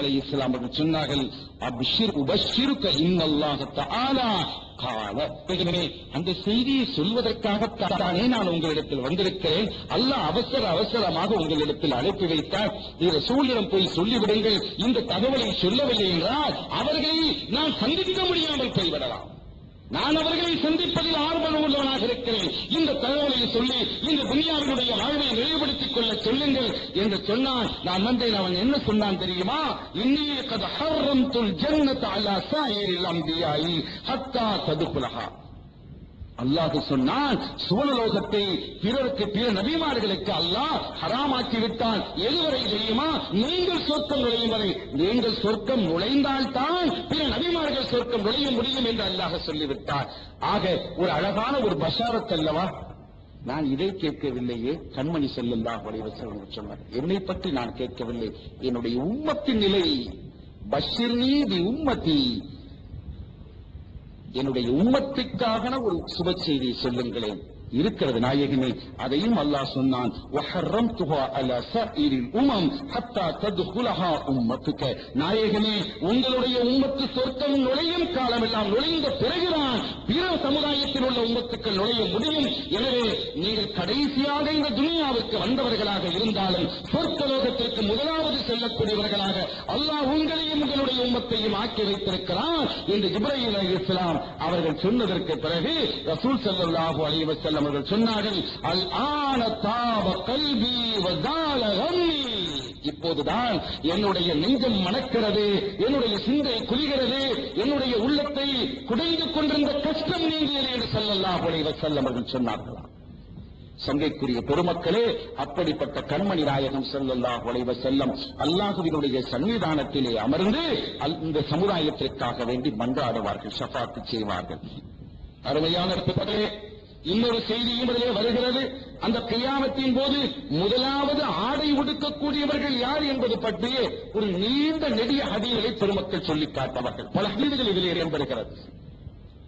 அலைஹிஸ்ஸலாம் அவர்கள் சொன்னார்கள், அப்ஷிர் உபஷிருக இன்னல்லாஹ தஆலா கால. அந்த செய்தியை சொல்வதற்காகத்தானே நான் உங்களிடத்தில் வந்திருக்கிறேன். அல்லாஹ் அவசரமாக உங்களிடத்தில் அழைப்பு வைத்தார். ரசூலிடம் போய் சொல்லிவிடுங்கள், இந்த தகவலை சொல்லவில்லை என்றால் அவர்களை நான் சந்திக்க முடியாமல் போய்விடலாம். நான் அவர்களை சந்திப்பதில் ஆர்வம் உள்ளவனாக இருக்கிறேன். இந்த தகவலை சொல்லி இந்த துனியாவினுடைய வாழ்வை நிலைப்படுத்திக் கொள்ள சொல்லுங்கள் என்று சொன்னான். நான் வந்தேன். அவன் என்ன சொன்னான் தெரியுமா? இன்னி கத் ஹர்ரம்துல் ஜன்னத அலா ஸாயிரில் அன்பியாஇ ஹத்தா ததுகுலஹா. அல்லாஹ் சொன்னான், சுவனலோகத்தை பிற நபிமார்களுக்கு அல்லாஹ் ஹராமாக்கி விட்டான். எதுவரை தெரியுமா? நீங்கள் சொர்க்கம் நுழையும் வரை. நீங்கள் சொர்க்கம் நுழைந்தால்தான் பிற நபிமார்கள் சொர்க்கம் நுழைய முடியும் என்று அல்லாஹ் சொல்லிவிட்டார். ஆக ஒரு அழகான ஒரு பஷாரத் அல்லவா? நான் இதை கேட்கவில்லையே, கண்மணி ஸல்லல்லாஹு அலைஹி வஸல்லம் சொன்னார். என்னை பற்றி நான் கேட்கவில்லை, என்னுடைய உம்மத்தின் நிலை. பஷிர்னி பி உம்மதி, என்னுடைய உம்மத்துக்காக ஒரு சுப செய்தியை சொல்லுங்களேன். இருக்கிறது நாயகமே, அதையும் அல்லாஹ் சொன்னான். வஹர்ரம்துஹா அலா ஸாயிரில் உமம் ஹத்தா தத்குலஹா உம்மத்துக. நாயகமே, உங்களுடைய உம்மத்து சொர்க்கம் நுழையும் காலமெல்லாம் நுழைந்த பிறகுதான் பிற சமுதாயத்தில் உள்ள உம்மத்துக்கள் நுழைய முடியும். எனவே நீங்கள் கடைசியாக இந்த துனியாவிற்கு வந்தவர்களாக இருந்தாலும் சொர்க்கலோகத்திற்கு முதலாவது செல்லக்கூடியவர்களாக அல்லாஹ் உங்களையும் உங்களுடைய உம்மத்தையும் ஆக்கி வைத்திருக்கிறான் என்று ஜிப்ரீல் அலைஹிஸ்ஸலாம் அவர்கள் சொன்னதற்கு பிறகு ரசூல் ஸல்லல்லாஹு அலைஹி வஸல்லம் அவர்கள் சொன்னார்கள், அல் ஆன தாப கல்பி வஸால கம்மி. இப்போதுதான் என்னுடைய நெஞ்சம் மணக்கிறது, என்னுடைய சிந்தை குளிகிறது, என்னுடைய உள்ளத்தை குடைந்து கொண்டிருந்த கஷ்டம் நீங்கியது என்று ஸல்லல்லாஹு அலைஹி வஸல்லம் அவர்கள் சொன்னார்களாம். சங்கைக்குரிய பெருமக்களே, அப்படிப்பட்ட கண்மணி நாயகம் ஸல்லல்லாஹு அலைஹி வஸல்லம் அல்லாஹ்வினுடைய சன்னிதானத்திலே அமர்ந்து இந்த சமுதாயத்திற்காக வேண்டி மன்றாடுவார்கள், ஷஃபாத்து செய்வார்கள். அருமையான பெருமக்களே, இன்னொரு செய்தியும் அதிலே வருகிறது. அந்த கியாமத்தின் போது முதலாவது ஆடை உடுக்கக்கூடியவர்கள் யார் என்பது பற்றிய ஒரு நீண்ட நெடிய ஹதீஸை பெருமக்கள் சொல்லிக் காட்டுவார்கள். பல ஹதீஸ்கள் இதிலே இடம்பெறுகிறது.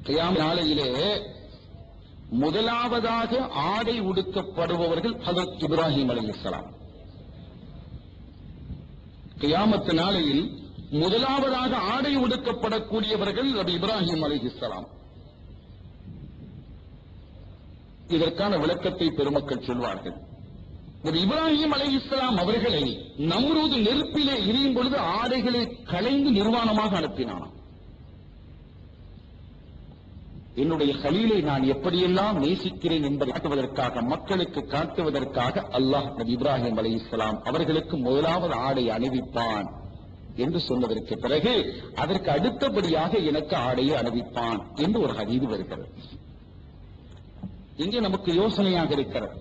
கியாமத் நாளையிலே முதலாவதாக ஆடை உடுக்கப்படுபவர்கள் ஹஜ்ரத் இப்ராஹிம் அலைஹிஸ்ஸலாம். கியாமத் நாளையில் முதலாவதாக ஆடை உடுக்கப்படக்கூடியவர்கள் நபி இப்ராஹிம் அலைஹிஸ்ஸலாம். இதற்கான விளக்கத்தை பெருமக்கள் சொல்வார்கள். இப்ராஹிம் அலைஹிஸ்ஸலாம் அவர்களை நம்ரூத் நெருப்பிலே எரியும் பொழுது ஆடைகளை களைந்து நிர்வாணமாக அனுப்பினானாம். என்னுடைய கலீலை நான் எப்படியெல்லாம் நேசிக்கிறேன் என்பதை காட்டுவதற்காக, மக்களுக்கு காட்டுவதற்காக அல்லாஹ் நபி இப்ராஹிம் அலைஹிஸ்ஸலாம் அவர்களுக்கு முதலாவது ஆடை அணிவிப்பான் என்று சொன்னதற்கு பிறகு அதற்கு அடுத்தபடியாக எனக்கு ஆடையை அணிவிப்பான் என்று ஒரு ஹதீஸ் வருகிறது. இங்கே நமக்கு யோசனையாக இருக்கிறது.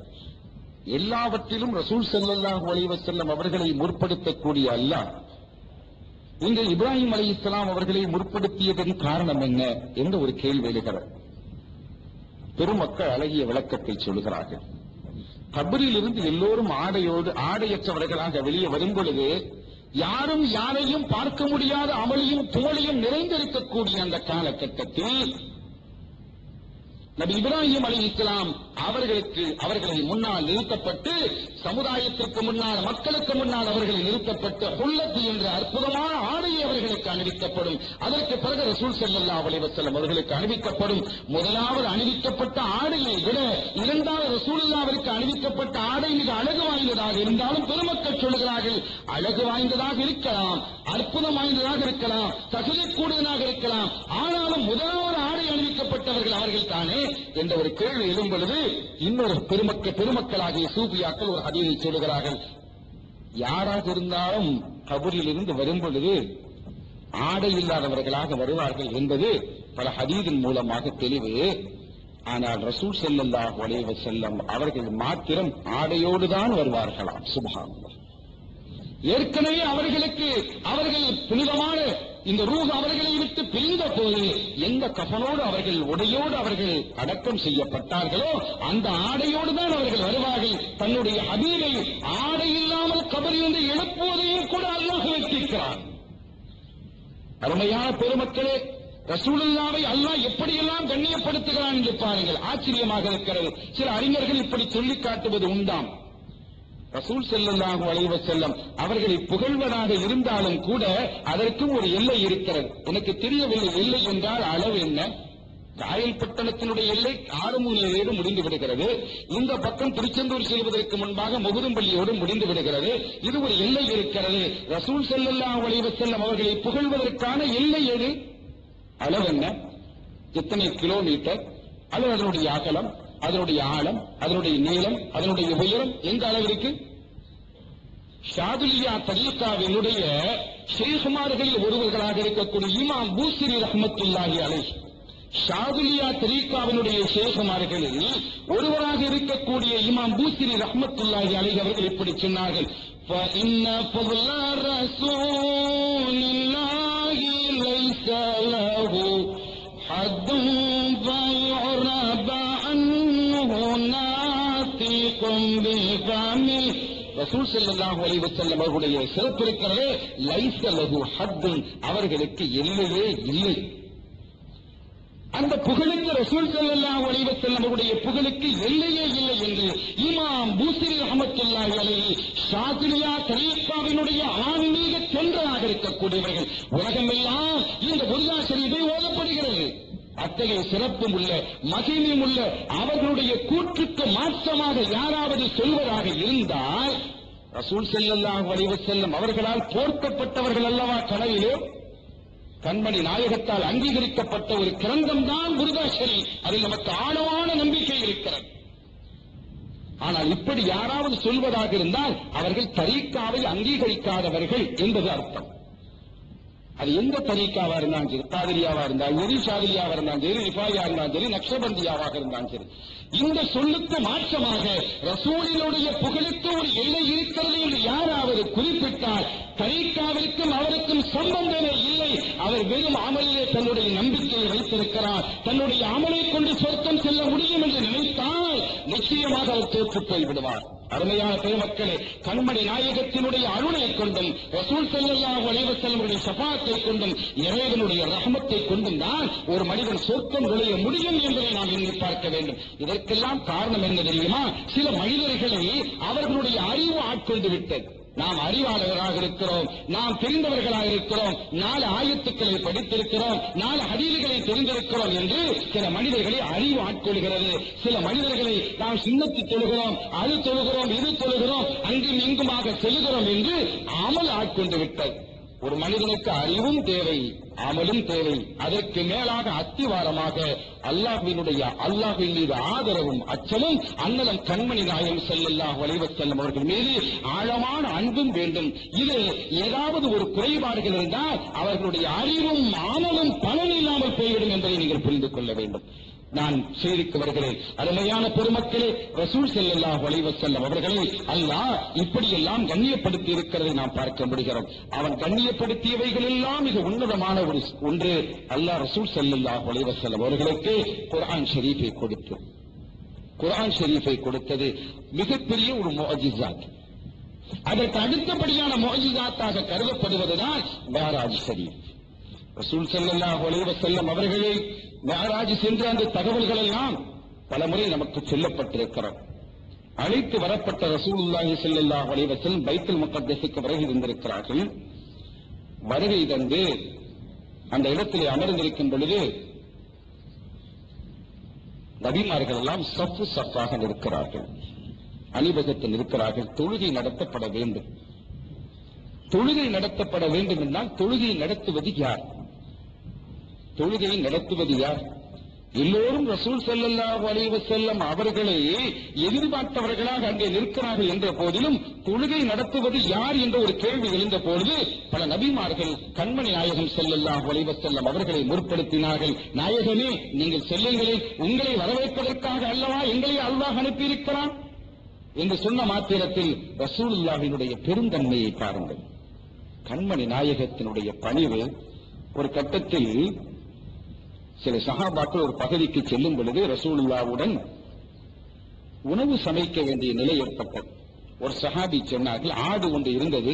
எல்லாவற்றிலும் ரசூல் ஸல்லல்லாஹு அலைஹி வஸல்லம் அவர்களை முற்படுத்தக்கூடிய அல்லாஹ் இங்கே இப்ராஹிம் அலைஹிஸ்ஸலாம் அவர்களை முற்படுத்தியதன் காரணம் என்ன என்ற ஒரு கேள்வி எழுகிறது. பெருமக்கள் அழகிய விளக்கத்தை சொல்கிறார்கள். கபரிலிருந்து எல்லோரும் ஆடையற்றவர்களாக வெளியே வரும் பொழுது யாரும் யாரையும் பார்க்க முடியாத அமளியும் புகழையும் நிறைந்திருக்கக்கூடிய அந்த காலகட்டத்தில் நபி இப்ராஹிம் அலைஹிஸ்ஸலாம் அவர்களை முன்னால் நிறுத்தப்பட்டு, சமுதாயத்திற்கு முன்னால், மக்களுக்கு முன்னால் அவர்களை நிறுத்தப்பட்டு ஹுல்லத் என்ற அற்புதமான ஆடையை அவர்களுக்கு அணிவிக்கப்படும். அதற்கு பிறகு ரசூல் ஸல்லல்லாஹு அலைஹி வஸல்லம் அவர்களுக்கு அணிவிக்கப்படும். முதலாவது அணிவிக்கப்பட்ட ஆடையை விட இரண்டாவது ரசூலுல்லாஹ்விற்கு அணிவிக்கப்பட்ட ஆடை மிக அழகு வாய்ந்ததாக இருந்தாலும் பெருமக்கள் சொல்கிறார்கள், அழகு வாய்ந்ததாக இருக்கலாம், அற்புதம் வாய்ந்ததாக இருக்கலாம், தகுதிக்கூடியதாக இருக்கலாம், ஆனாலும் முதலாவது ஆடை அணிவிக்கப்பட்டவர்கள் அவர்கள் தானே என்ற ஒரு கேள்வி எழும் பொழுது இன்னொரு பெருமக்களாகிய சூஃபியாக்கள் ஒரு ஹதீஸை சொல்லுகிறார்கள். யாராக இருந்தாலும் கபரில் இருந்து வரும் பொழுது ஆடை இல்லாதவர்களாக வருவார்கள் என்பது பல ஹதீஸின் மூலமாக தெளிவு. ஆனால் ரசூல் ஸல்லல்லாஹு அலைஹி வஸல்லம் அவர்கள் மாத்திரம் ஆடையோடுதான் வருவார்களாம். சுப்ஹானல்லாஹ். ஏற்கனவே அவர்கள் புனிதமான இந்த ரூஹ் அவர்களை விட்டு பிரிந்த போது எந்த கஃபனோடு அவர்கள் உடையோடு அவர்கள் அடக்கம் செய்யப்பட்டார்களோ அந்த ஆடையோடு தான் அவர்கள் வருவார்கள். தன்னுடைய ஹபீபை ஆடை இல்லாமல் கபரிலிருந்து எழுப்புவதையும் கூட அல்லாஹ் வைத்திருக்கிறான். அருமையான பெருமக்களே, ரசூலுல்லாவை அல்லாஹ் எப்படியெல்லாம் கண்ணியப்படுத்துகிறான் என்று பாருங்கள். ஆச்சரியமாக இருக்கிறது. சில அறிஞர்கள் இப்படி சொல்லிக் காட்டுவது உண்டாம். ரசூல் ஸல்லல்லாஹு அலைஹி வஸல்லம் அவர்களை புகழ்வதாக இருந்தாலும் கூட அதற்கும் ஒரு எல்லை இருக்கிறது. எனக்கு தெரியவில்லை எல்லை என்றால் அளவு என்ன. காயல்பட்டணத்தினுடைய எல்லை ஆறுமூலையோடு முடிந்து விடுகிறது. இந்த பக்கம் திருச்செந்தூர் செல்வதற்கு முன்பாக முகுதம்பள்ளியோடு முடிந்து விடுகிறது. இது ஒரு எல்லை இருக்கிறது. ரசூல் ஸல்லல்லாஹு அலைஹி வஸல்லம் அவர்களை புகழ்வதற்கான எல்லை எது? அளவு என்ன? எத்தனை கிலோமீட்டர், அல்லது அதனுடைய அகலம், அதனுடைய ஆழம், அதனுடைய நீளம், அதனுடைய உயரம் எந்த அளவிற்கு? ஷாதுலியா தரீகாவினுடைய ஷேகுமார்களில் ஒருவர்களாக இருக்கக்கூடிய இமாம் பூசிரி ரஹ்மத்துல்லாஹி அலைஹி, ஷாதுலியா தரீகாவினுடைய ஷேகுமார்களில் ஒருவராக இருக்கக்கூடிய இமாம் பூசிரி ரஹ்மத்துல்லாஹி அலைஹி அவர்கள் இப்படி சொன்னார்கள்: فَإِنَّ فَضْلَ رَسُولِ اللَّهِ لَيْسَ لَهُ حَدٌّ فَيُعْرَبَ عَنْهُ نَاطِقٌ بِفَمِهِ. ரசூல் ஸல்லல்லாஹு அலைஹி வஸல்லம் அவர்களுடைய சிறப்பு இருக்கிறதே, லைஸ லஹு ஹத்துன், அவர்களுக்கு எல்லையே இல்லை. அந்த புகழுக்கு, ரசூல் ஸல்லல்லாஹு அலைஹி வஸல்லம் அவருடைய புகழுக்கு எல்லையே இல்லை என்று இமாம் பூசிரி ரஹ்மத்துல்லாஹி அலைஹி ஷாதுலியா தரீகாவினுடைய ஆன்மீக தொண்டராக இருக்கக்கூடியவர்கள். உலகமெல்லாம் இந்த புர்தா ஷரீஃபை ஓதப்படுகிறது. அத்தகைய சிறப்பும் உள்ள மகிமையும் உள்ள அவர்களுடைய கூற்றுக்கு மாற்றமாக யாராவது சொல்வதாக இருந்தால், ரசூல் ஸல்லல்லாஹு அலைஹி வஸல்லம் அவர்களால் போர்க்கப்பட்டவர்கள் அல்லவா கனவிலே கண்மணி நாயகத்தால் அங்கீகரிக்கப்பட்ட ஒரு கிரந்தம் தான் புர்தா ஷரீஃப். அதில் நமக்கு ஆழமான நம்பிக்கை இருக்கிறது. ஆனால் இப்படி யாராவது சொல்வதாக இருந்தால் அவர்கள் தரீக்காவை அங்கீகரிக்காதவர்கள் என்பது அர்த்தம். அது எந்த தரீக்காவா இருந்தாலும் சரி, காதிரியாவா இருந்தாலும் சரி, ஷாதிலியாவா இருந்தாலும் சரி, ரிஃபாயா இருந்தாலும் சரி, நக்ஷபந்தியாவாக இருந்தாலும் சரி, இந்த சொல்லுக்கு மாற்றமாக ரசூலினுடைய புகழுக்கு ஒரு எல்லை இருக்கிறது என்று யாராவது குறிப்பிட்டால் தரீக்காவிற்கும் அவருக்கும் சம்பந்தமே இல்லை. அவர் வெறும் அமலிலே தன்னுடைய நம்பிக்கையை வைத்திருக்கிறார். தன்னுடைய அமலை கொண்டு சொர்க்கம் செல்ல முடியும் என்று நினைத்தால் நிச்சயமாக அவர் தோற்று போய்விடுவார். அருமையான பெருமக்களே, கண்மணி நாயகத்தினுடைய அருளை கொண்டும் ரசூல் ஸல்லல்லாஹு அலைஹி வஸல்லம் ஷஃபாத்தை கொண்டும் இறைவனுடைய ரஹமத்தை கொண்டும் தான் ஒரு மனிதன் சொர்க்கம் நுழைய முடியும் என்பதை நாம் எண்ணி பார்க்க வேண்டும். இதற்கெல்லாம் காரணம் என்ன தெரியுமா? சில மனிதர்களை அவர்களுடைய அறிவு ஆட்கொண்டு விட்டது. நாம் அறிவாளர்களாக இருக்கிறோம், நாம் தெரிந்தவர்களாக இருக்கிறோம், 4 ஆயத்துக்களை படித்திருக்கிறோம், 4 ஹதீஸ்களை தெரிந்திருக்கிறோம் என்று சில மனிதர்களை அறிவு ஆட்கொள்கிறது. சில மனிதர்களை நாம் சுன்னத்து தொழுகிறோம், அது தொழுகிறோம், இது தொழுகிறோம், அங்கும் இங்குமாக செல்கிறோம் என்று அமல் ஆட்கொண்டு விட்டது. ஒரு மனிதனுக்கு அறிவும் தேவை, அமலும் தேவை. அதற்கு மேலாக அத்திவாரமாக அல்லாஹ்வின் மீது ஆதரவும் அச்சமும் அண்ணலம் கண்மணி நாயகம் ஸல்லல்லாஹு அலைஹி வஸல்லம் அவர்கள் மீது ஆழமான அன்பும் வேண்டும். இது ஏதாவது ஒரு குறைபாடுகள் இருந்தால் அவர்களுடைய அறிவும் அமலும் பலன் இல்லாமல் போய்விடும் என்பதை நீங்கள் புரிந்து கொள்ள வேண்டும். நான் செய்திக்கு வருகிறேன். அருமையான பெருமக்களே, ரசூல் ஸல்லல்லாஹு அலைஹி வஸல்லம் அவர்களை அல்லாஹ் இப்படியெல்லாம் கண்ணியப்படுத்தி இருக்கிறதை நாம் பார்க்க முடிகிறோம். அவன் கண்ணியப்படுத்தியவைகள் எல்லாம் மிக உன்னதமான ஒன்று. அல்லாஹ் ரசூல் ஸல்லல்லாஹு அலைஹி வஸல்லம் அவர்களுக்கு குர்ஆன் ஷரீஃபை கொடுத்து, குர்ஆன் ஷரீஃபை கொடுத்தது மிகப்பெரிய ஒரு முஅஜிஸாத். அதற்கு அடுத்தபடியான முஅஜிஸாத்தாக கருதப்படுவதுதான் மிஅராஜ் ஷரீஃப். ரசூல் ஸல்லல்லாஹு அலைஹி வஸல்லம் அவர்களை மிஅராஜ் சென்ற அந்த தகவல்கள் எல்லாம் பல முறை நமக்கு சொல்லப்பட்டிருக்கிறது. அழைத்து வரப்பட்ட ரசூலுல்லாஹி ஸல்லல்லாஹு அலைஹி வஸல்லம் பைத்துல் முகத்தஸுக்கு வருகை தந்திருக்கிறார்கள். வருகை தந்து அந்த இடத்திலே அமர்ந்திருக்கும் பொழுது நபிமார்கள் எல்லாம் சஃப்பு சஃப்பாக நிற்கிறார்கள், அணிவகுத்தில் இருக்கிறார்கள். தொழுகை நடத்தப்பட வேண்டும். தொழுகை நடத்தப்பட வேண்டும் என்றால் தொழுகை நடத்துவது யார்? தொழுகை நடத்துவது யார்? எல்லோரும் ரசூல் ஸல்லல்லாஹு அலைஹி வஸல்லம் அவர்களை எதிர்பார்த்தவர்களாக அங்கே நிற்கிறார்கள் என்ற போதிலும் தொழுகை நடத்துவது யார் என்ற ஒரு கேள்வி எழுந்த பொழுது பல நபிமார்கள் கண்மணி நாயகம் ஸல்லல்லாஹு அலைஹி வஸல்லம் அவர்களை முற்படுத்தினார்கள். நாயகமே, நீங்கள் செல்லுங்களேன், உங்களை வரவேற்பதற்காக அல்லவா எங்களை அல்லாஹ் அனுப்பியிருக்கிறான் என்று சொன்ன மாத்திரத்தில் ரசூலுல்லாஹினுடைய பெருந்தன்மையை பாருங்கள். கண்மணி நாயகத்தினுடைய பணிவு. ஒரு கட்டத்தில் சில சஹாபாக்கள் ஒரு பகுதிக்கு செல்லும் பொழுது ரசூலுல்லாவுடன் உணவு சமைக்க வேண்டிய நிலை ஏற்பட்டது. ஒரு சஹாபி சொன்னார்கள், ஆடு ஒன்று இருந்தது,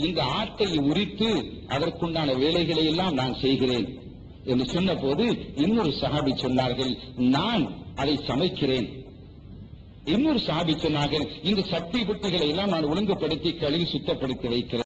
இந்த ஆட்டை உரித்து அதற்குண்டான வேலைகளை எல்லாம் நான் செய்கிறேன் என்று சொன்ன போது இன்னொரு சஹாபி சொன்னார்கள், நான் அதை சமைக்கிறேன் இன்னொரு சாபி சொன்னார்கள், இந்த சட்டி புட்டிகளை எல்லாம் நான் ஒழுங்குபடுத்தி கழுவி சுத்தப்படுத்தி வைக்கிறேன்.